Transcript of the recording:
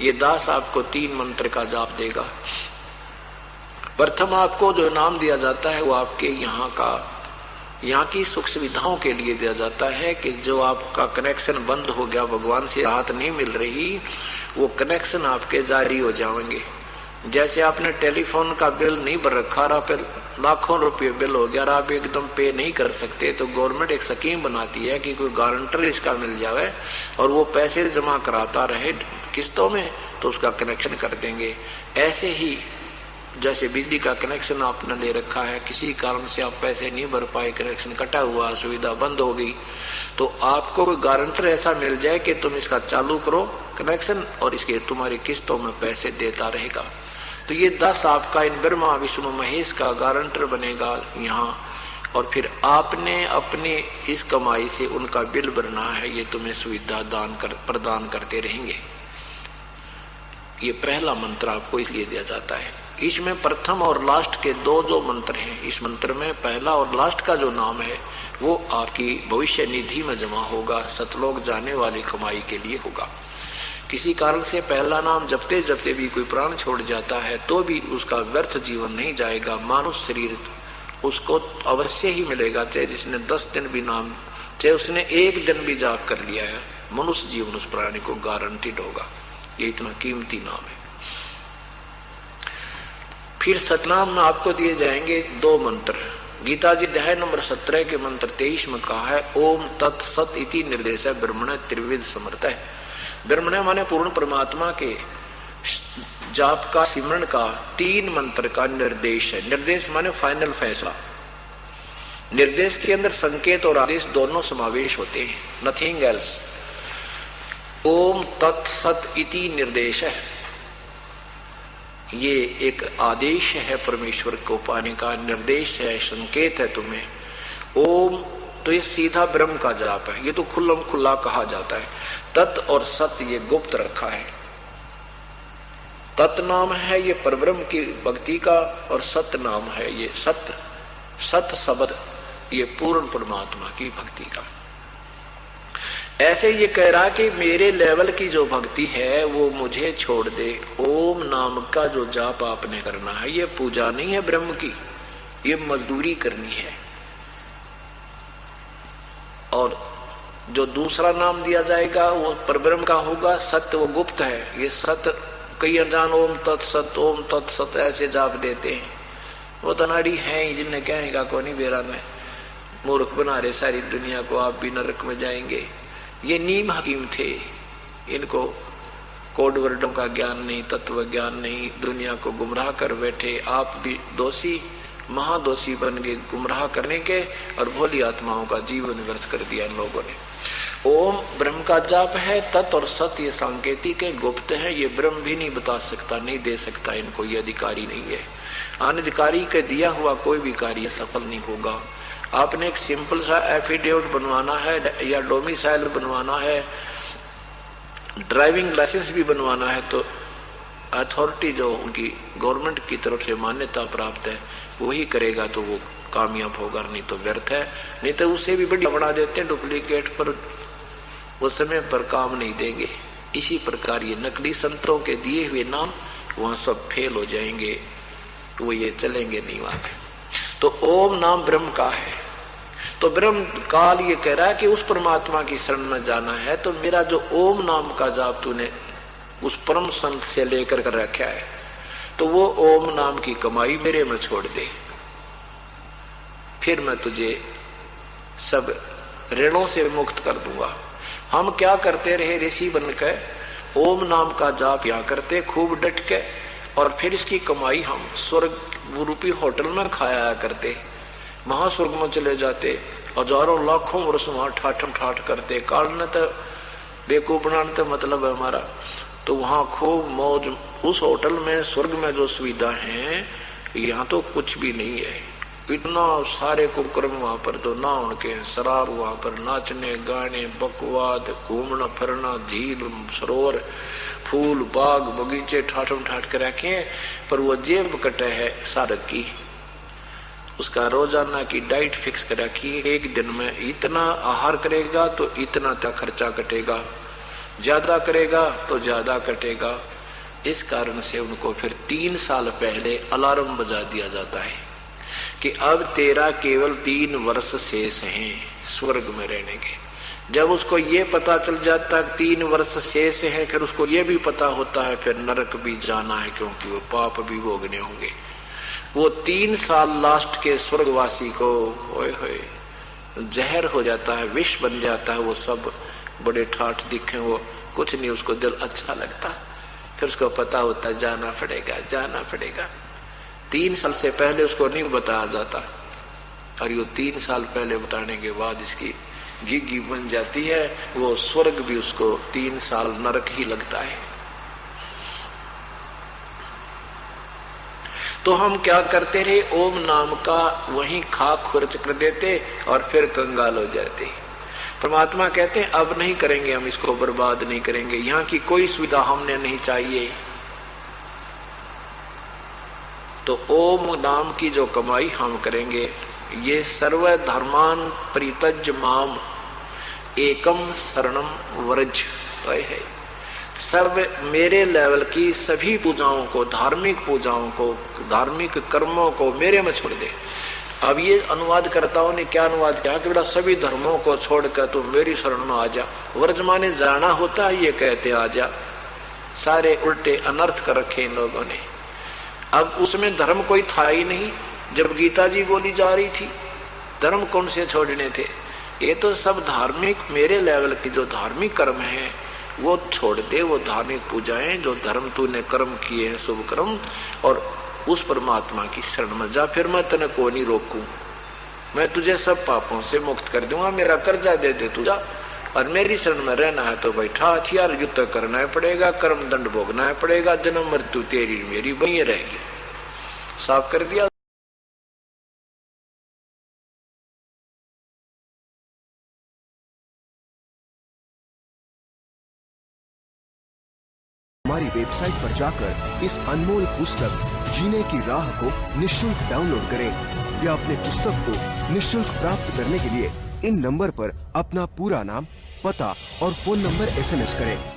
ये दास आपको 3 मंत्र का जाप देगा। प्रथम आपको जो इनाम दिया जाता है वो आपके यहाँ की सुख सुविधाओं के लिए दिया जाता है कि जो आपका कनेक्शन बंद हो गया, भगवान से राहत नहीं मिल रही, वो कनेक्शन आपके जारी हो जाएंगे। जैसे आपने टेलीफोन का बिल नहीं भर रखा, फिर लाखों रुपये बिल हो गया, आप एकदम पे नहीं कर सकते, तो गवर्नमेंट एक स्कीम बनाती है कि कोई गारंटर इसका मिल जाए और वो पैसे जमा कराता रहे किस्तों में, तो उसका कनेक्शन कर देंगे। ऐसे ही जैसे बिजली का कनेक्शन आपने ले रखा है, किसी कारण से आप पैसे नहीं भर पाए, कनेक्शन कटा हुआ, सुविधा बंद हो गई, तो आपको कोई गारंटर ऐसा मिल जाए कि तुम इसका चालू करो कनेक्शन और इसके तुम्हारी किस्तों में पैसे देता रहेगा। तो ये 10 आपका इन ब्रह्मा विष्णु महेश का गारंटर बनेगा यहाँ, और फिर आपने अपने इस कमाई से उनका बिल भरना है, ये तुम्हें सुविधा प्रदान करते रहेंगे। ये पहला मंत्र आपको इसलिए दिया जाता है। इसमें प्रथम और लास्ट के दो मंत्र हैं। इस मंत्र में पहला और लास्ट का जो नाम है वो आपकी भविष्य निधि में जमा होगा, सतलोक जाने वाली कमाई के लिए होगा। किसी कारण से पहला नाम जपते जपते भी कोई प्राण छोड़ जाता है तो भी उसका व्यर्थ जीवन नहीं जाएगा, मानुष शरीर उसको अवश्य ही मिलेगा, चाहे जिसने 10 दिन भी नाम, चाहे उसने 1 दिन भी जाप कर लिया है, मनुष्य जीवन उस प्राणी को गारंटीड होगा। ये इतना कीमती नाम है। फिर सतनाम में आपको दिए जाएंगे 2 मंत्र। गीता जी अध्याय नंबर 17 के मंत्र 23 में कहा है, ओम तत्सत इति निर्देश है ब्रह्मण त्रिविध समर्थ है। ब्रह्मण माने पूर्ण परमात्मा के जाप का, सिमरण का 3 मंत्र का निर्देश है। निर्देश माने फाइनल फैसला। निर्देश के अंदर संकेत और आदेश दोनों समावेश होते हैं, नथिंग एल्स। ओम तत्सत इति निर्देश है, ये एक आदेश है परमेश्वर को पाने का, निर्देश है, संकेत है तुम्हें। ओम तो ये सीधा ब्रह्म का जाप है, ये तो खुल्लम खुल्ला कहा जाता है। तत् और सत ये गुप्त रखा है। तत् नाम है ये परब्रह्म की भक्ति का, और सत नाम है ये सत शब्द ये पूर्ण परमात्मा की भक्ति का। ऐसे ये कह रहा कि मेरे लेवल की जो भक्ति है वो मुझे छोड़ दे। ओम नाम का जो जाप आपने करना है, ये पूजा नहीं है ब्रह्म की, ये मजदूरी करनी है। और जो दूसरा नाम दिया जाएगा वो परब्रह्म का होगा, सत्य वो गुप्त है। ये सत्य कई अनजान ओम तत्सत ऐसे जाप देते हैं, वो तनाड़ी है ही, जिनने कहेगा को नहीं बेरा में मूर्ख बना रहे सारी दुनिया को, आप भी नरक में जाएंगे। ये नीम हकीम थे, इनको कोड वर्डों का ज्ञान नहीं, तत्व ज्ञान नहीं, दुनिया को गुमराह कर बैठे। आप भी दोषी, महादोषी बन गए गुमराह करने के, और भोली आत्माओं का जीवन व्यर्थ कर दिया इन लोगों ने। ओम ब्रह्म का जाप है, तत् और सत ये सांकेतिक है, गुप्त है, ये ब्रह्म भी नहीं बता सकता, नहीं दे सकता इनको, ये अधिकारी नहीं है। अनधिकारी के दिया हुआ कोई भी कार्य सफल नहीं होगा। आपने एक सिंपल सा एफिडेविट बनवाना है या डोमिसाइल बनवाना है, ड्राइविंग लाइसेंस भी बनवाना है, तो अथॉरिटी जो उनकी गवर्नमेंट की तरफ से मान्यता प्राप्त है वही करेगा, तो वो कामयाब होगा, नहीं तो व्यर्थ है। नहीं तो उससे भी बढ़िया बना देते हैं डुप्लीकेट, पर वो समय पर काम नहीं देंगे। इसी प्रकार ये नकली संतों के दिए हुए नाम वहां सब फेल हो जाएंगे, तो वो ये चलेंगे नहीं वहां पे। तो ओम नाम ब्रह्म का है, तो ब्रह्म काल ये कह रहा है कि उस परमात्मा की शरण में जाना है, तो मेरा जो ओम नाम का जाप तूने उस परम संत से लेकर कर रखा है, तो वो ओम नाम की कमाई मेरे में छोड़ दे, फिर मैं तुझे सब ऋणों से मुक्त कर दूंगा। हम क्या करते रहे ऋषि बनकर, ओम नाम का जाप या करते खूब डट के, और फिर इसकी कमाई हम स्वर्ग रूपी होटल में खाया करते, महास्वर्ग में चले जाते, हजारों लाखों वर्ष वहां ठाठम ठाठ करते, काटने तो बेवकूफ बनाने तो मतलब है हमारा, तो वहां खूब मौज। उस होटल में स्वर्ग में जो सुविधा है यहाँ तो कुछ भी नहीं है। इतना सारे कुकर्म वहां पर तो ना उनके, शराब वहां पर, नाचने गाने बकवाद, घूमना फिरना, झील सरोवर, फूल बाग बगीचे ठाठम ठाठ के रखे, पर वो जेब कटे है साधक की, उसका रोजाना की डाइट फिक्स कर रखी है। एक दिन में इतना आहार करेगा तो इतना तक खर्चा कटेगा, ज्यादा करेगा तो ज्यादा कटेगा। इस कारण से उनको फिर 3 साल पहले अलार्म बजा दिया जाता है कि अब तेरा केवल 3 वर्ष शेष हैं स्वर्ग में रहने के। जब उसको ये पता चल जाता है 3 वर्ष शेष है, फिर उसको ये भी पता होता है फिर नरक भी जाना है, क्योंकि वो पाप भी भोगने होंगे। वो 3 साल लास्ट के स्वर्गवासी को होए होए जहर हो जाता है, विष बन जाता है। वो सब बड़े ठाठ दिखे, वो कुछ नहीं, उसको दिल अच्छा लगता। फिर उसको पता होता है जाना पड़ेगा, जाना पड़ेगा। 3 साल से पहले उसको नहीं बताया जाता, और ये 3 साल पहले बताने के बाद इसकी घिघी बन जाती है। वो स्वर्ग भी उसको 3 साल नरक ही लगता है। तो हम क्या करते रहे, ओम नाम का वहीं खाक खुर्च कर देते और फिर कंगाल हो जाते। परमात्मा कहते हैं अब नहीं करेंगे, हम इसको बर्बाद नहीं करेंगे, यहाँ की कोई सुविधा हमने नहीं चाहिए। तो ओम नाम की जो कमाई हम करेंगे, ये सर्व धर्मान परित्यज्य माम एकम शरणम व्रज है। सर्व मेरे लेवल की सभी पूजाओं को, धार्मिक पूजाओं को, धार्मिक कर्मों को मेरे में छोड़ दे। अब ये अनुवादकर्ताओं ने क्या अनुवाद किया कि बेटा सभी धर्मों को छोड़कर तू मेरी शरण में आ जा। व्रज माने जाना होता है, ये कहते आ जा। सारे उल्टे अनर्थ कर रखे इन लोगों ने। अब उसमें धर्म कोई था ही नहीं। जब गीता जी बोली जा रही थी, धर्म कौन से छोड़ने थे? ये तो सब धार्मिक, मेरे लेवल की जो धार्मिक कर्म है वो छोड़ दे। वो धार्मिक पूजाएं जो धर्म तूने कर्म किए हैं, शुभ कर्म, और उस परमात्मा की शरण में जा। फिर मैं तेने को नहीं रोकूं, मैं तुझे सब पापों से मुक्त कर दूंगा। मेरा कर्जा दे दे तुझा, और मेरी शरण में रहना है तो बैठा हथियार युद्ध करना पड़ेगा, कर्म दंड भोगना पड़ेगा, जन्म मृत्यु तेरी मेरी बनी रहेगी। साफ कर दिया। हमारी वेबसाइट पर जाकर इस अनमोल पुस्तक जीने की राह को निःशुल्क डाउनलोड करें, या अपने पुस्तक को निःशुल्क प्राप्त करने के लिए इन नंबर पर अपना पूरा नाम, पता और फोन नंबर SMS करें।